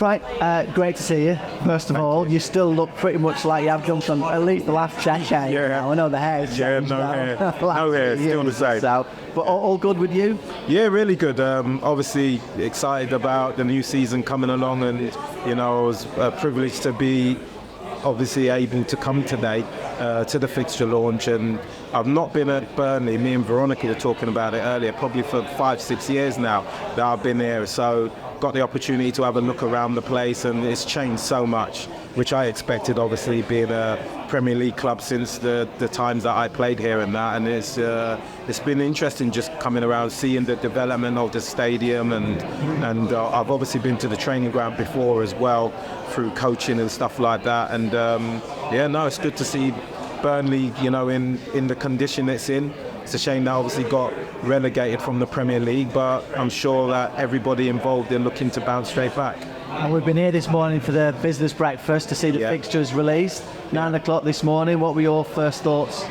Right, great to see you. First of all, you still look pretty much like you have done from at least the last decade. Yeah. I know the hair's Yeah, changed no now. hair. Last No hair, few still the years same. So, but all good with you? Yeah, really good. Obviously excited about the new season coming along, and I was privileged to be obviously able to come today to the fixture launch. And I've not been at Burnley. Me and Veronica were talking about it earlier, probably for 5-6 years now that I've been here. So got the opportunity to have a look around the place, and it's changed so much, which I expected, obviously being a Premier League club since the times that I played here and that. And it's been interesting just coming around, seeing the development of the stadium, and I've obviously been to the training ground before as well through coaching and stuff like that. And it's good to see Burnley, in the condition it's in. It's a shame that obviously got relegated from the Premier League, but I'm sure that everybody involved are looking to bounce straight back. And we've been here this morning for the business breakfast to see the fixtures released. 9 o'clock this morning. What were your first thoughts?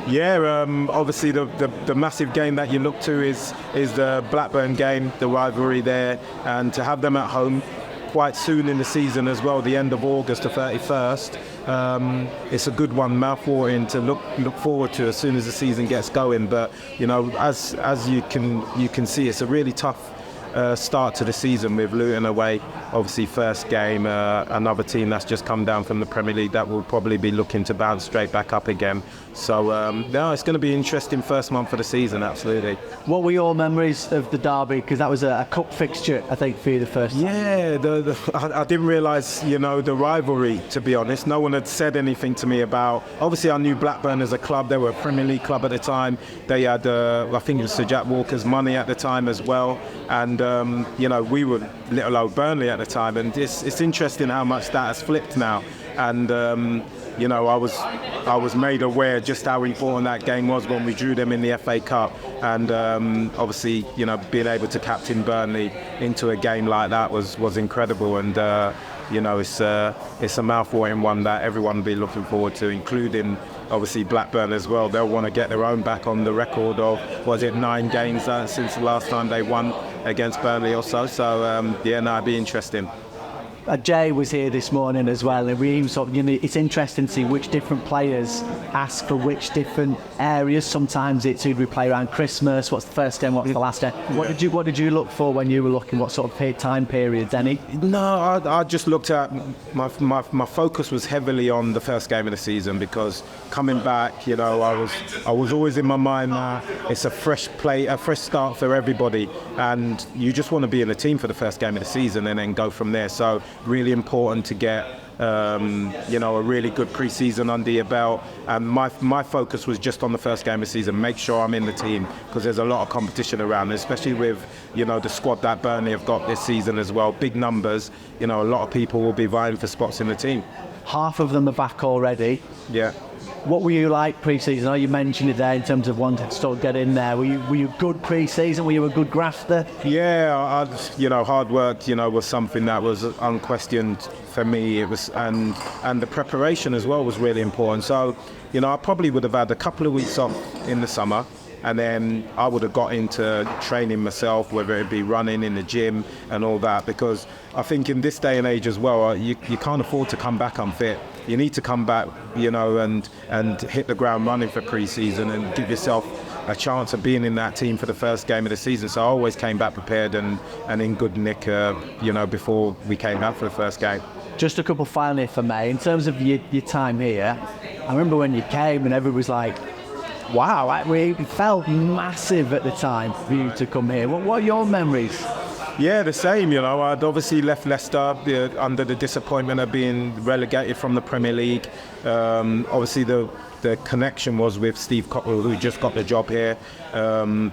Yeah, obviously the massive game that you look to is the Blackburn game, the rivalry there, and to have them at home quite soon in the season as well, the end of August, the 31st. It's a good one, mouth-watering to look forward to as soon as the season gets going. But as you can see, it's a really tough start to the season with Luton away. Obviously, first game, another team that's just come down from the Premier League that will probably be looking to bounce straight back up again. So, it's going to be an interesting first month of the season, absolutely. What were your memories of the derby? Because that was a cup fixture, I think, for you the first time. Yeah, I didn't realise, the rivalry, to be honest. No one had said anything to me about... Obviously, I knew Blackburn as a club. They were a Premier League club at the time. They had, I think it was Sir Jack Walker's money at the time as well. And, we were little old Burnley at the time. And it's interesting how much that has flipped now. And... I was made aware just how important that game was when we drew them in the FA Cup, and obviously, being able to captain Burnley into a game like that was incredible, and it's a mouth-watering one that everyone will be looking forward to, including obviously Blackburn as well. They'll want to get their own back on the record of 9 games since the last time they won against Burnley or so. So it'd be interesting. Jay was here this morning as well, and we sort of, it's interesting to see which different players ask for which different areas. Sometimes it's who do we play around Christmas, what's the first game, what's the last game. What did you look for when you were looking? What sort of time periods? Any? No, I just looked at my focus was heavily on the first game of the season, because coming back, I was always in my mind that it's a fresh start for everybody, and you just want to be in the team for the first game of the season and then go from there. So really important to get a really good pre-season under your belt, and my focus was just on the first game of the season. Make sure I'm in the team, because there's a lot of competition around, especially with the squad that Burnley have got this season as well. Big numbers. A lot of people will be vying for spots in the team. Half of them are back already. Yeah. What were you like pre-season? I know you mentioned it there in terms of wanting to sort of get in there. Were you good pre-season? Were you a good grafter? Yeah, hard work, was something that was unquestioned for me. It was, and the preparation as well was really important. So, I probably would have had a couple of weeks off in the summer, and then I would have got into training myself, whether it be running in the gym and all that, because I think in this day and age as well, you can't afford to come back unfit. You need to come back, and hit the ground running for pre-season and give yourself a chance of being in that team for the first game of the season. So I always came back prepared and in good nick, before we came back for the first game. Just a couple finally for me. In terms of your time here, I remember when you came and everybody was like, wow, it felt massive at the time for you to come here. What are your memories? Yeah, the same. I'd obviously left Leicester under the disappointment of being relegated from the Premier League. Obviously, the connection was with Steve Cockrell, who just got the job here.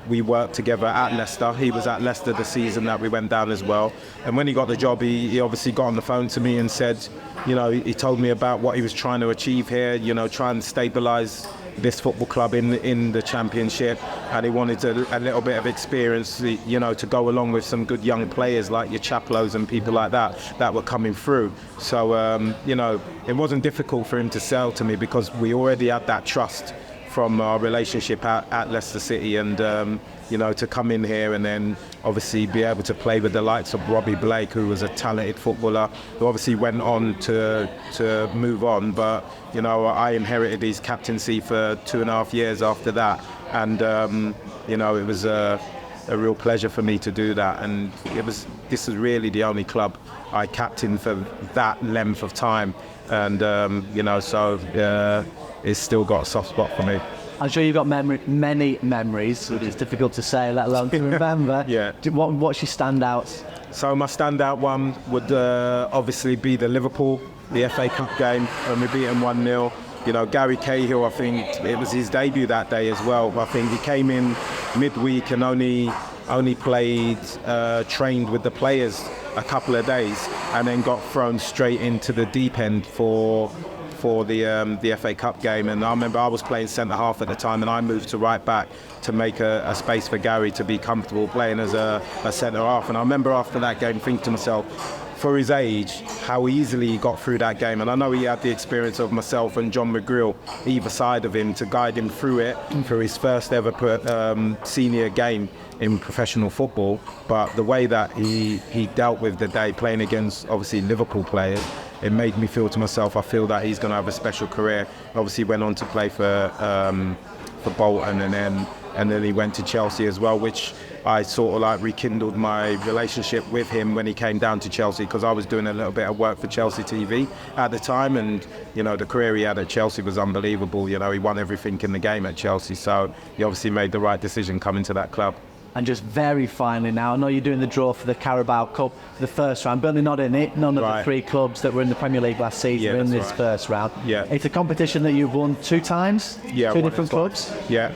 We worked together at Leicester. He was at Leicester the season that we went down as well. And when he got the job, he obviously got on the phone to me and said, he told me about what he was trying to achieve here, try and stabilise this football club in the Championship, and he wanted a little bit of experience, to go along with some good young players like your Chaplows and people like that were coming through. So, it wasn't difficult for him to sell to me, because we already had that trust from our relationship at Leicester City, and you know, to come in here and then obviously be able to play with the likes of Robbie Blake, who was a talented footballer, who obviously went on to move on. But, you know, I inherited his captaincy for 2.5 years after that. And, you know, it was a real pleasure for me to do that. And this is really the only club I captained for that length of time. And, you know, so it's still got a soft spot for me. I'm sure you've got many memories, which is difficult to say, let alone to remember. Yeah. What's your standouts? So my standout one would obviously be the FA Cup game, and we beat them 1-0. You know, Gary Cahill, I think it was his debut that day as well. I think he came in midweek and only played, trained with the players a couple of days, and then got thrown straight into the deep end for the FA Cup game. And I remember I was playing centre half at the time, and I moved to right back to make a space for Gary to be comfortable playing as a centre half. And I remember after that game thinking to myself, for his age, how easily he got through that game. And I know he had the experience of myself and John McGreal either side of him to guide him through it for his first ever senior game in professional football. But the way that he dealt with the day, playing against obviously Liverpool players, it made me feel to myself, I feel that he's going to have a special career. Obviously went on to play for Bolton, and then he went to Chelsea as well, which I sort of like rekindled my relationship with him when he came down to Chelsea, because I was doing a little bit of work for Chelsea TV at the time, and you know, the career he had at Chelsea was unbelievable. You know, he won everything in the game at Chelsea, so he obviously made the right decision coming to that club. And just very finally now, I know you're doing the draw for the Carabao Cup, the first round. Burnley not in it. None of the 3 clubs that were in the Premier League last season are in this first round. Yeah. It's a competition that you've won 2 times, 2 different clubs. Yeah.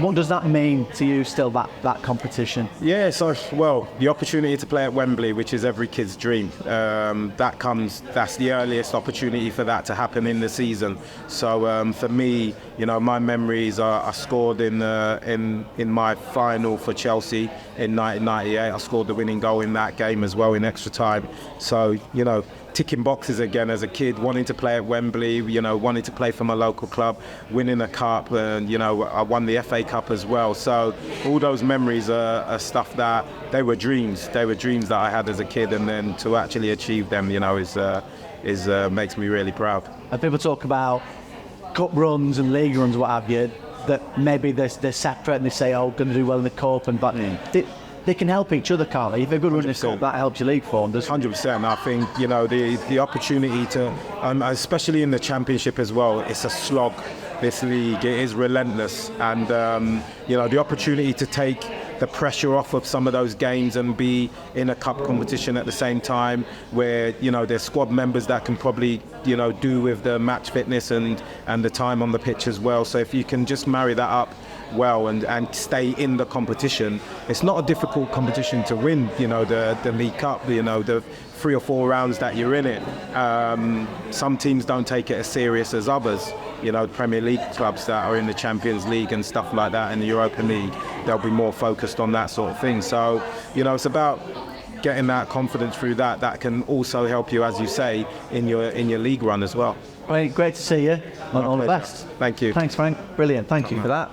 What does that mean to you still, that competition? Yeah, so, well, the opportunity to play at Wembley, which is every kid's dream, that's the earliest opportunity for that to happen in the season. So for me, you know, my memories are I scored in my final for Chelsea in 1998. I scored the winning goal in that game as well in extra time. So, you know, ticking boxes again as a kid, wanting to play at Wembley, you know, wanting to play for my local club, winning a cup, and you know, I won the FA Cup as well. So all those memories are stuff that they were dreams. They were dreams that I had as a kid, and then to actually achieve them, you know, is makes me really proud. And people talk about cup runs and league runs, what have you, that maybe they're separate and they say, oh, going to do well in the cup, and but they can help each other, can't they? If they're good in the cup, that helps your league form, doesn't it? 100%. I think, you know, the opportunity to, especially in the Championship as well, it's a slog, this league. It is relentless. And, you know, the opportunity to take the pressure off of some of those games and be in a cup competition at the same time, where, you know, there's squad members that can probably, you know, do with the match fitness and the time on the pitch as well. So if you can just marry that up well and stay in the competition, it's not a difficult competition to win, you know, the League Cup, you know, the 3 or 4 rounds that you're in it. Some teams don't take it as serious as others. You know, Premier League clubs that are in the Champions League and stuff like that, in the Europa League, they'll be more focused on that sort of thing. So, you know, it's about getting that confidence through that can also help you, as you say, in your league run as well. Great to see you. All the best. Thank you. Thanks, Frank. Brilliant. Thank you for that.